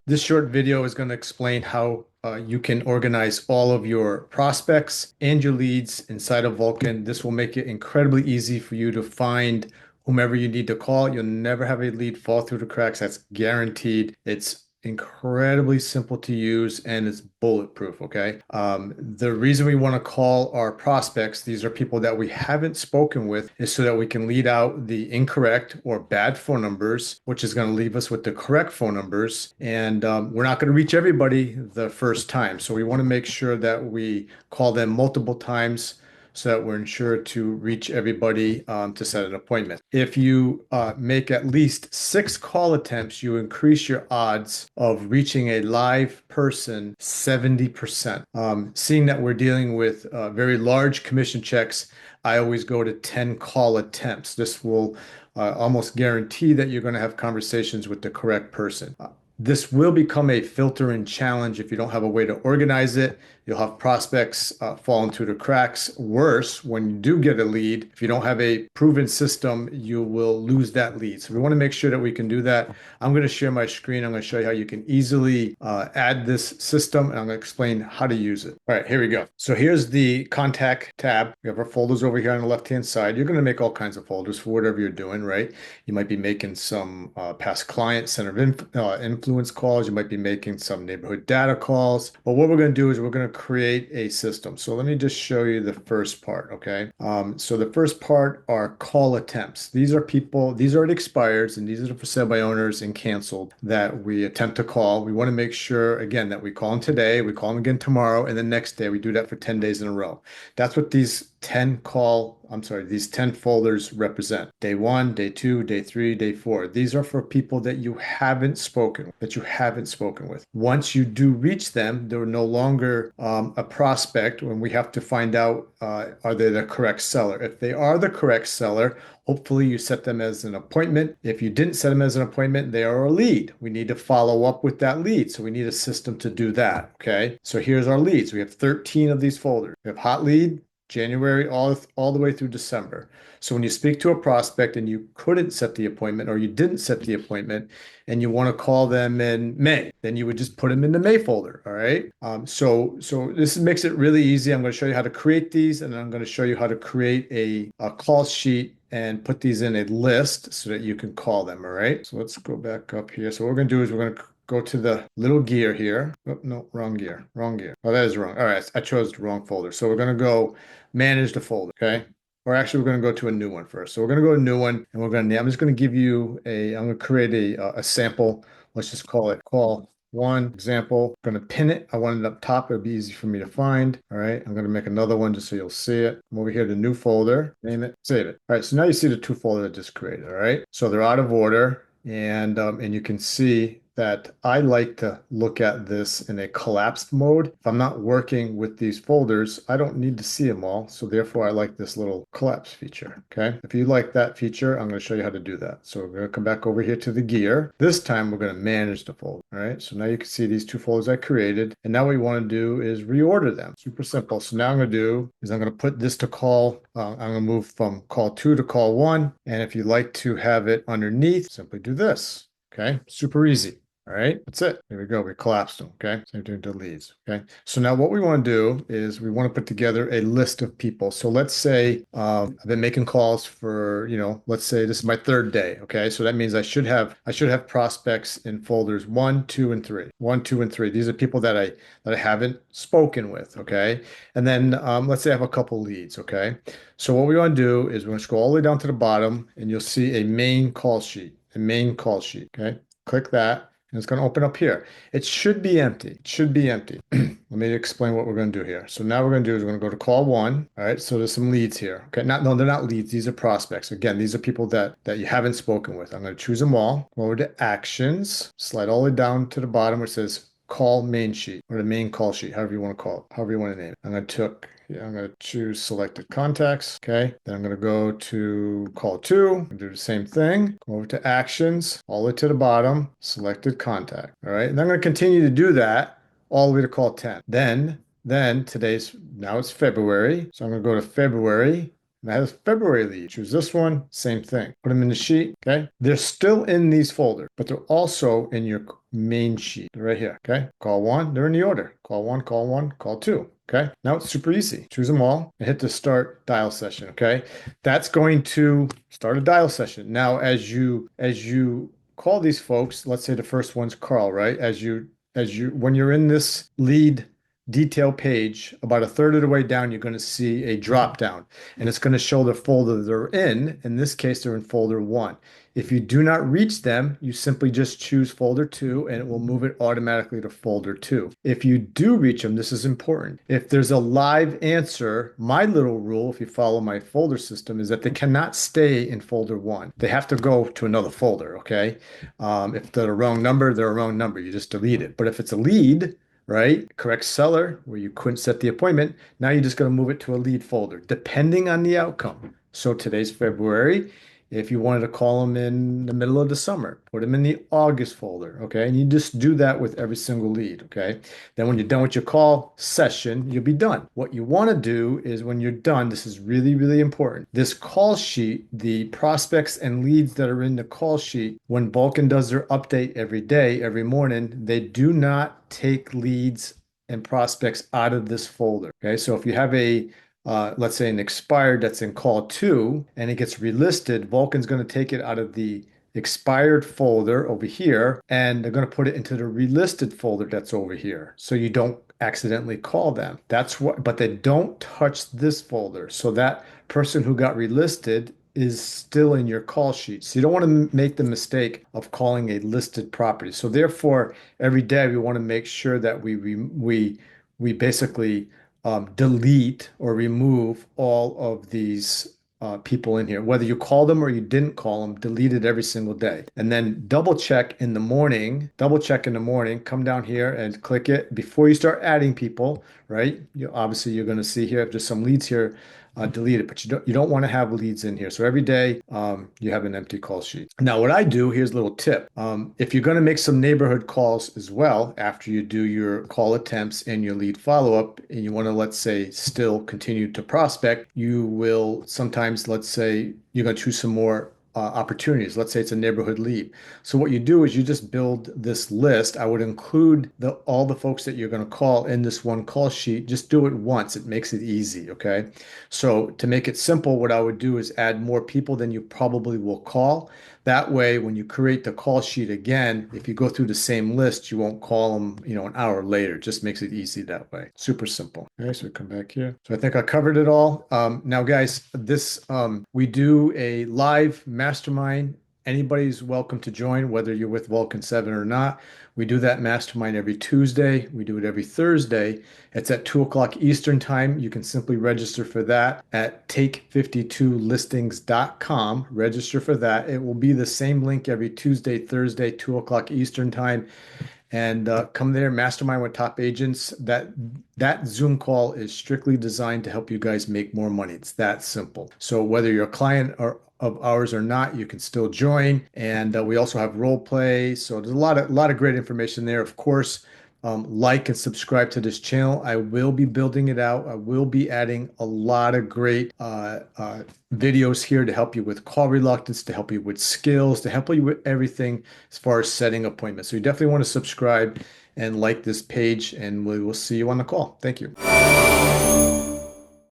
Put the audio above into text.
This short video is going to explain how you can organize all of your prospects and your leads inside of Vulcan. This will make it incredibly easy for you to find whomever you need to call. You'll never have a lead fall through the cracks. That's guaranteed. It's incredibly simple to use and it's bulletproof. Okay. The reason we want to call our prospects, these are people that we haven't spoken with, is so that we can lead out the incorrect or bad phone numbers, which is going to leave us with the correct phone numbers. And we're not going to reach everybody the first time. So we want to make sure that we call them multiple times so that we're ensured to reach everybody to set an appointment. If you make at least 6 call attempts, you increase your odds of reaching a live person 70%. Seeing that we're dealing with very large commission checks, I always go to 10 call attempts. This will almost guarantee that you're going to have conversations with the correct person. This will become a filtering challenge if you don't have a way to organize it. You'll have prospects fall into the cracks. Worse, when you do get a lead, if you don't have a proven system, you will lose that lead. So we want to make sure that we can do that. I'm going to share my screen. I'm going to show you how you can easily add this system, and I'm going to explain how to use it. All right, here we go. So here's the contact tab. We have our folders over here on the left-hand side. You're going to make all kinds of folders for whatever you're doing, right? You might be making some past client center of influence calls. You might be making some neighborhood data calls. But what we're going to do is we're going to create a system. So let me just show you the first part, okay? So the first part are call attempts. These are people, these are the expireds, and these are the for sale by owners and canceled that we attempt to call. We want to make sure, again, that we call them today, we call them again tomorrow, and the next day. We do that for 10 days in a row. That's what these 10 folders represent. Day 1, day 2, day 3, day 4. These are for people that you haven't spoken with. Once you do reach them, they're no longer a prospect when we have to find out are they the correct seller. If they are the correct seller, hopefully you set them as an appointment. If you didn't set them as an appointment, they are a lead. We need to follow up with that lead. So we need a system to do that. Okay. So here's our leads. We have 13 of these folders. We have hot lead, January, all the way through December. So when you speak to a prospect and you couldn't set the appointment or you didn't set the appointment and you want to call them in May, then you would just put them in the May folder. All right. So this makes it really easy. I'm going to show you how to create these, and I'm going to show you how to create a call sheet and put these in a list so that you can call them. All right. So let's go back up here. So what we're going to do is we're going to go to the little gear here. Oh, no, wrong gear. Oh, that is wrong. All right. I chose the wrong folder. So we're going to go manage the folder. Okay. Or actually, we're going to go to a new one first. So we're going to go to a new one, and I'm just going to give you I'm going to create a sample. Let's just call it call one example. I'm going to pin it. I want it up top. It'll be easy for me to find. All right. I'm going to make another one just so you'll see it. I'm over here to new folder, name it, save it. All right. So now you see the 2 folders I just created. All right. So they're out of order, and you can see that I like to look at this in a collapsed mode. If I'm not working with these folders, I don't need to see them all. So therefore, I like this little collapse feature. Okay. If you like that feature, I'm going to show you how to do that. So we're going to come back over here to the gear. This time, we're going to manage the folder. All right. So now you can see these 2 folders I created. And now what we want to do is reorder them. Super simple. So now I'm going to do is I'm going to put this to call. I'm going to move from call 2 to call 1. And if you like to have it underneath, simply do this. Okay. Super easy. All right, that's it. There we go. We collapsed them. Okay, same thing to leads. Okay, so now what we want to do is we want to put together a list of people. So let's say I've been making calls for, let's say this is my 3rd day. Okay, so that means I should have prospects in folders 1, 2, and 3. 1, 2, and 3. These are people that I haven't spoken with. Okay, and then let's say I have a couple leads. Okay, so what we want to do is we're going to scroll all the way down to the bottom, and you'll see a main call sheet. Okay, click that. And it's going to open up here. It should be empty. Let me explain what we're going to do here. So now we're going to do is we're going to go to call 1. All right. So there's some leads here. Okay. No, they're not leads. These are prospects. Again, these are people that you haven't spoken with. I'm going to choose them all. Go over to actions. Slide all the way down to the bottom where it says call main sheet or the main call sheet, however you want to call it, however you want to name it. I'm going to choose selected contacts. Okay. Then I'm going to go to call 2 and do the same thing. Go over to actions, all the way to the bottom, selected contact. All right. And I'm going to continue to do that all the way to call 10. Then now it's February. So I'm going to go to February. And that has February lead. Choose this one, same thing. Put them in the sheet, okay? They're still in these folders, but they're also in your main sheet. They're right here, okay? Call one, they're in the order. Call one, call two. Okay, now it's super easy. Choose them all and hit the start dial session. Okay, that's going to start a dial session. Now, as you call these folks, let's say the first one's Carl, right? As you when you're in this lead detail page, about a third of the way down, you're going to see a drop down, and it's going to show the folder they're in. In this case, they're in folder one. If you do not reach them, you simply just choose folder two and it will move it automatically to folder two. If you do reach them, this is important. If there's a live answer, my little rule, if you follow my folder system, is that they cannot stay in folder one. They have to go to another folder, okay? If they're the wrong number, they're a wrong number. You just delete it. But if it's a lead, right? Correct seller, where you couldn't set the appointment. Now you're just going to move it to a lead folder, depending on the outcome. So today's February. If you wanted to call them in the middle of the summer, put them in the August folder, okay? And you just do that with every single lead, okay? Then when you're done with your call session, you'll be done. What you want to do is when you're done, this is really, really important. This call sheet, the prospects and leads that are in the call sheet, when Vulcan does their update every day, every morning, they do not take leads and prospects out of this folder, okay? So if you have let's say an expired that's in call two and it gets relisted, Vulcan's going to take it out of the expired folder over here and they're going to put it into the relisted folder that's over here. So you don't accidentally call them. That's what, but they don't touch this folder. So that person who got relisted is still in your call sheet. So you don't want to make the mistake of calling a listed property. So therefore, every day we want to make sure that we basically delete or remove all of these people in here. Whether you call them or you didn't call them, delete it every single day. And then double check in the morning, come down here and click it before you start adding people, right? Obviously, you're going to see here, just some leads here, delete it, but you don't want to have leads in here. So every day you have an empty call sheet. Now, what I do, here's a little tip. If you're going to make some neighborhood calls as well, after you do your call attempts and your lead follow-up, and you want to, let's say, still continue to prospect, you will sometimes, let's say, you're going to choose some more opportunities. Let's say it's a neighborhood lead. So what you do is you just build this list. I would include all the folks that you're going to call in this one call sheet. Just do it once. It makes it easy, okay? So to make it simple, what I would do is add more people than you probably will call. That way, when you create the call sheet again, if you go through the same list, you won't call them, an hour later. It just makes it easy that way. Super simple. Okay, so we come back here. So I think I covered it all. Now, guys, we do a live mastermind. Anybody's welcome to join, whether you're with Vulcan7 or not. We do that mastermind every Tuesday. We do it every Thursday. It's at 2 o'clock Eastern time. You can simply register for that at take52listings.com. Register for that. It will be the same link every Tuesday, Thursday, 2 o'clock Eastern time. And come there, mastermind with top agents. That Zoom call is strictly designed to help you guys make more money. It's that simple. So whether you're a client of ours or not, you can still join. And we also have role play. So there's a lot of great information there. Of course, like and subscribe to this channel. I will be building it out. I will be adding a lot of great videos here to help you with call reluctance, to help you with skills, to help you with everything as far as setting appointments. So you definitely want to subscribe and like this page, and we will see you on the call. Thank you.